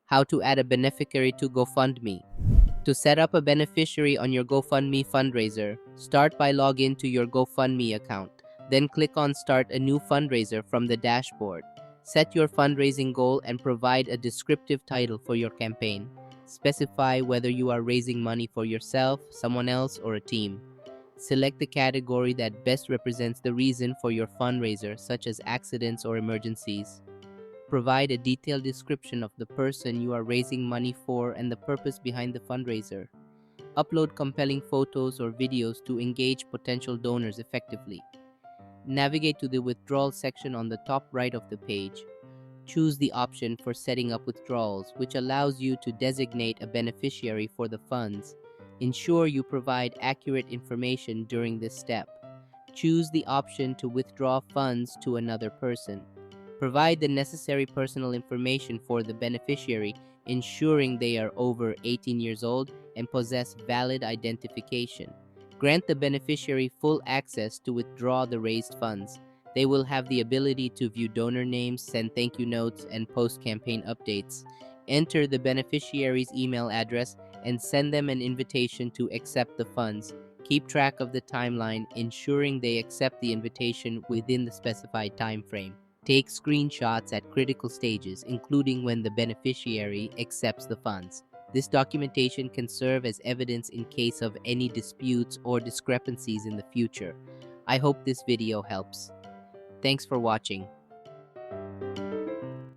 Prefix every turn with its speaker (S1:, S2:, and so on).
S1: How to add a beneficiary to Gofundme. To set up a beneficiary on your Gofundme fundraiser, start by logging to your Gofundme account. Then click on Start a new fundraiser from the dashboard. Set your fundraising goal and provide a descriptive title for your campaign. Specify whether you are raising money for yourself, someone else, or a team. Select the category that best represents the reason for your fundraiser, such as accidents or emergencies. Provide a detailed description of the person you are raising money for and the purpose behind the fundraiser. Upload compelling photos or videos to engage potential donors effectively. Navigate to the withdrawal section on the top right of the page. Choose the option for setting up withdrawals, which allows you to designate a beneficiary for the funds. Ensure you provide accurate information during this step. Choose the option to withdraw funds to another person. Provide the necessary personal information for the beneficiary, ensuring they are over 18 years old and possess valid identification. Grant the beneficiary full access to withdraw the raised funds. They will have the ability to view donor names, send thank you notes, and post campaign updates. Enter the beneficiary's email address and send them an invitation to accept the funds. Keep track of the timeline, ensuring they accept the invitation within the specified time frame. Take screenshots at critical stages, including when the beneficiary accepts the funds. This documentation can serve as evidence in case of any disputes or discrepancies in the future. I hope this video helps. Thanks for watching.